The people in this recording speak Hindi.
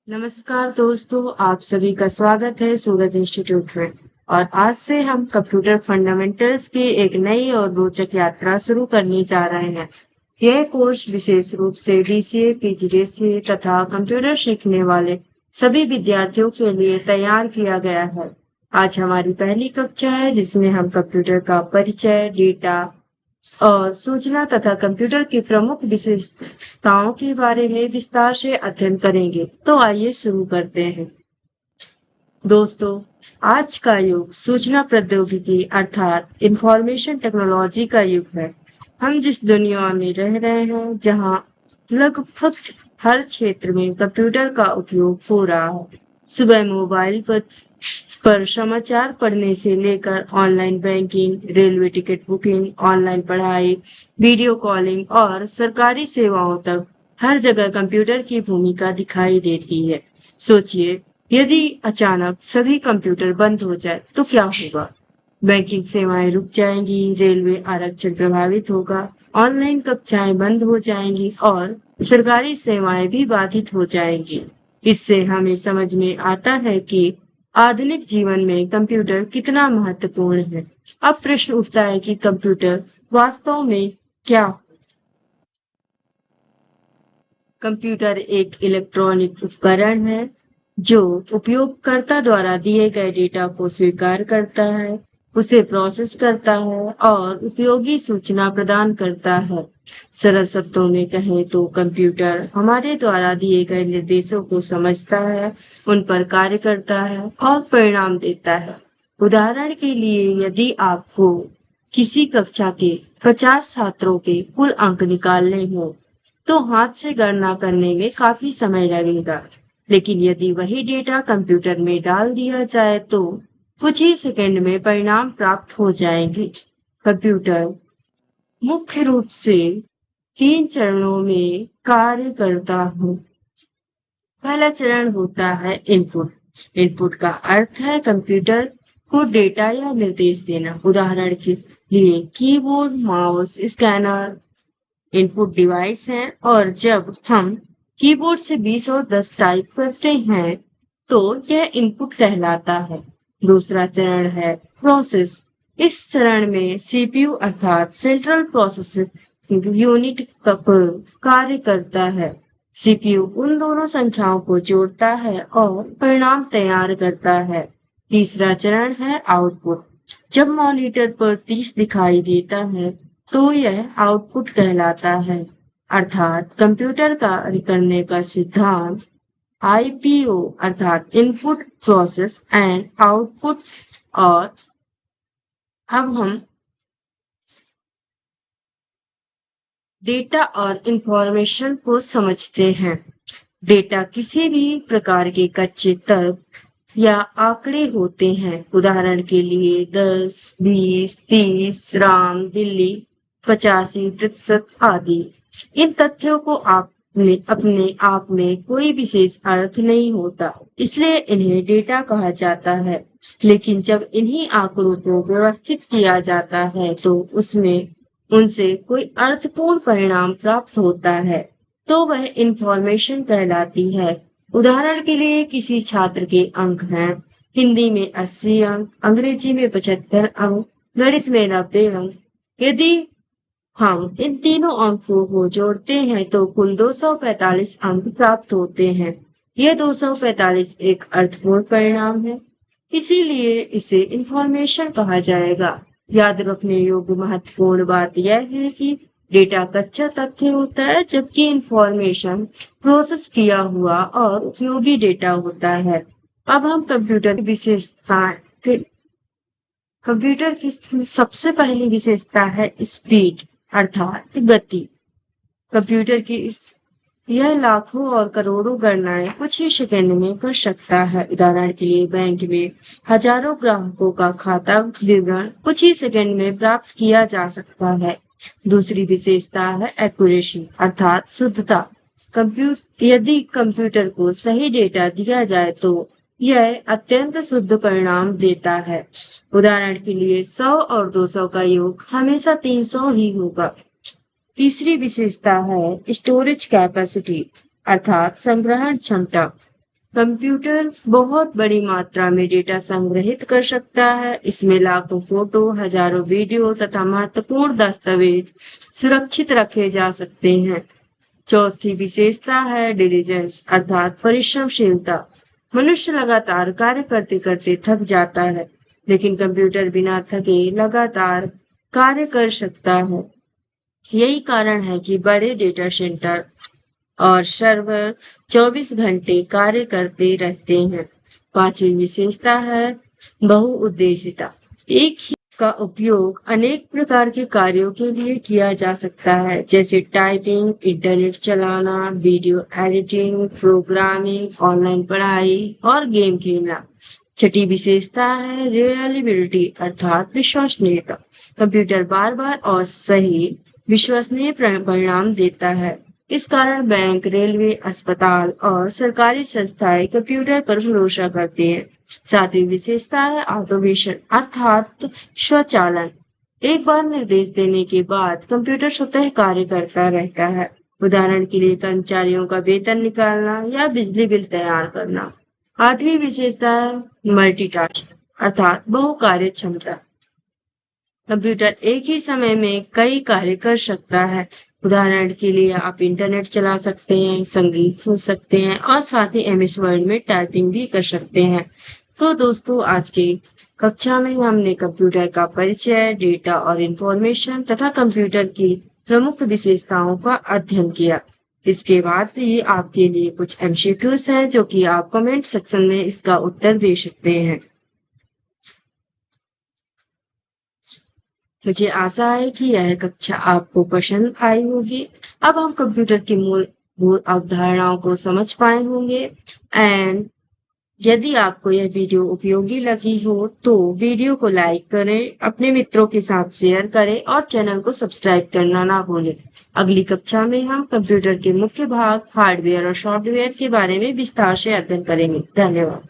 नमस्कार दोस्तों, आप सभी का स्वागत है सूरज इंस्टीट्यूट में। और आज से हम कंप्यूटर फंडामेंटल्स की एक नई और रोचक यात्रा शुरू करने जा रहे हैं। यह कोर्स विशेष रूप से डीसीए, पीजीडीसीए तथा कंप्यूटर सीखने वाले सभी विद्यार्थियों के लिए तैयार किया गया है। आज हमारी पहली कक्षा है जिसमें हम कंप्यूटर का परिचय, डेटा और सूचना तथा कंप्यूटर की प्रमुख विशेषताओं के बारे में विस्तार से अध्ययन करेंगे। तो आइए शुरू करते हैं। दोस्तों, आज का युग सूचना प्रौद्योगिकी अर्थात इंफॉर्मेशन टेक्नोलॉजी का युग है। हम जिस दुनिया में रह रहे हैं, जहां लगभग हर क्षेत्र में कंप्यूटर का उपयोग हो रहा है। सुबह मोबाइल पर समाचार पढ़ने से लेकर online banking, railway ticket booking, online पढ़ाई, वीडियो कॉलिंग और सरकारी सेवाओं तक हर जगह कंप्यूटर की भूमिका दिखाई देती है। सोचिए, यदि अचानक सभी कंप्यूटर बंद हो जाए तो क्या होगा? बैंकिंग सेवाएं रुक जाएंगी, रेलवे आरक्षण प्रभावित होगा, ऑनलाइन कक्षाएं बंद हो जाएंगी और सरकारी सेवाएं भी बाधित हो जाएंगी। इससे हमें समझ में आता है कि आधुनिक जीवन में कंप्यूटर कितना महत्वपूर्ण है। अब प्रश्न उठता है कि कंप्यूटर वास्तव में क्या? कंप्यूटर एक इलेक्ट्रॉनिक उपकरण है जो उपयोगकर्ता द्वारा दिए गए डेटा को स्वीकार करता है, उसे प्रोसेस करता है और उपयोगी सूचना प्रदान करता है। सरल शब्दों में कहें तो कंप्यूटर हमारे द्वारा दिए गए निर्देशों को समझता है, उन पर कार्य करता है और परिणाम देता है। उदाहरण के लिए, यदि आपको किसी कक्षा के 50 छात्रों के कुल अंक निकालने हो तो हाथ से गणना करने में काफी समय लगेगा। लेकिन यदि वही डेटा कंप्यूटर में डाल दिया जाए तो कुछ ही सेकंड में परिणाम प्राप्त हो जाएंगे। कंप्यूटर मुख्य रूप से 3 चरणों में कार्य करता है। पहला चरण होता है इनपुट। इनपुट का अर्थ है कंप्यूटर को डेटा या निर्देश देना। उदाहरण के लिए keyboard, mouse, scanner input device हैं और जब हम कीबोर्ड से 20 और 10 टाइप करते हैं तो यह इनपुट कहलाता है। दूसरा चरण है प्रोसेस। इस चरण में सीपीयू अर्थात सेंट्रल प्रोसेसिंग यूनिट कार्य करता है। सीपीयू उन दोनों संख्याओं को जोड़ता है और परिणाम तैयार करता है। तीसरा चरण है आउटपुट। जब मॉनिटर पर 30 दिखाई देता है तो यह आउटपुट कहलाता है, अर्थात कंप्यूटर कार्य करने का सिद्धांत आईपीओ अर्थात इनपुट प्रोसेस एंड आउटपुट। और अब हम डेटा और इंफॉर्मेशन को समझते हैं। डेटा किसी भी प्रकार के कच्चे तर्क या आंकड़े होते हैं। उदाहरण के लिए 10, 20, 30, राम, दिल्ली, 85% आदि। इन तथ्यों को आपने अपने आप में कोई विशेष अर्थ नहीं होता, इसलिए इन्हें डेटा कहा जाता है। लेकिन जब इन्हीं आंकड़ों को व्यवस्थित किया जाता है तो उसमें उनसे कोई अर्थपूर्ण परिणाम प्राप्त होता है, तो वह इंफॉर्मेशन कहलाती है। उदाहरण के लिए किसी छात्र के अंक हैं, हिंदी में 80 अंक, अंग्रेजी में 75 अंक, गणित में 90 अंक। यदि हम इन तीनों अंकों को जोड़ते हैं तो कुल 245 अंक प्राप्त होते हैं। यह 245 एक अर्थपूर्ण परिणाम है, इसीलिए इसे इंफॉर्मेशन कहा जाएगा। याद रखने योग्य महत्वपूर्ण बात यह है कि डेटा कच्चा तथ्य होता है जबकि इंफॉर्मेशन प्रोसेस किया हुआ और उपयोगी डेटा होता है। अब हम कंप्यूटर की विशेषताएं। कंप्यूटर की सबसे पहली विशेषता है स्पीड अर्थात गति। कंप्यूटर की यह लाखों और करोड़ों गणनाएं कुछ ही सेकंड में कर सकता है। उदाहरण के लिए बैंक में हजारों ग्राहकों का खाता विवरण कुछ ही सेकंड में प्राप्त किया जा सकता है। दूसरी विशेषता है एक्यूरेसी अर्थात शुद्धता। यदि कंप्यूटर को सही डेटा दिया जाए तो यह अत्यंत शुद्ध परिणाम देता है। उदाहरण के लिए 100 और 200 का योग हमेशा 300 ही होगा। तीसरी विशेषता है स्टोरेज कैपेसिटी अर्थात संग्रहण क्षमता। कंप्यूटर बहुत बड़ी मात्रा में डेटा संग्रहित कर सकता है। इसमें लाखों फोटो, हजारों वीडियो तथा महत्वपूर्ण दस्तावेज सुरक्षित रखे जा सकते हैं। चौथी विशेषता है डिलीजेंस अर्थात परिश्रमशीलता। मनुष्य लगातार कार्य करते करते थक जाता है, लेकिन कंप्यूटर बिना थके लगातार कार्य कर सकता है। यही कारण है कि बड़े डेटा सेंटर और सर्वर 24 घंटे कार्य करते रहते हैं। पांचवी विशेषता है बहुउद्देशीयता। एक ही का उपयोग अनेक प्रकार के कार्यों के लिए किया जा सकता है, जैसे टाइपिंग, इंटरनेट चलाना, वीडियो एडिटिंग, प्रोग्रामिंग, ऑनलाइन पढ़ाई और गेम खेलना। छठी विशेषता है रिलायबिलिटी अर्थात विश्वसनीयता। कंप्यूटर बार बार और सही विश्वसनीय परिणाम देता है। इस कारण बैंक, रेलवे, अस्पताल और सरकारी संस्थाएं कंप्यूटर पर भरोसा करती हैं। सातवीं विशेषता है ऑटोमेशन अर्थात स्वचालन। एक बार निर्देश देने के बाद कंप्यूटर स्वतः कार्य करता रहता है। उदाहरण के लिए कर्मचारियों का वेतन निकालना या बिजली बिल तैयार करना। आठवीं विशेषता है मल्टीटास्क अर्थात बहुकार्य क्षमता। कंप्यूटर एक ही समय में कई कार्य कर सकता है। उदाहरण के लिए आप इंटरनेट चला सकते हैं, संगीत सुन सकते हैं और साथ ही एमएस वर्ड में टाइपिंग भी कर सकते हैं। तो दोस्तों, आज की कक्षा में हमने कंप्यूटर का परिचय, डेटा और इंफॉर्मेशन तथा कंप्यूटर की प्रमुख विशेषताओं का अध्ययन किया। इसके बाद ये आपके लिए कुछ एमसीक्यूज हैं जो कि आप कमेंट सेक्शन में इसका उत्तर दे सकते हैं। मुझे आशा है कि यह कक्षा आपको पसंद आई होगी। अब हम कंप्यूटर की मूल अवधारणाओं को समझ पाए होंगे। एंड यदि आपको यह वीडियो उपयोगी लगी हो तो वीडियो को लाइक करें, अपने मित्रों के साथ शेयर करें और चैनल को सब्सक्राइब करना ना भूलें। अगली कक्षा में हम कंप्यूटर के मुख्य भाग, हार्डवेयर और सॉफ्टवेयर के बारे में विस्तार से अध्ययन करेंगे। धन्यवाद।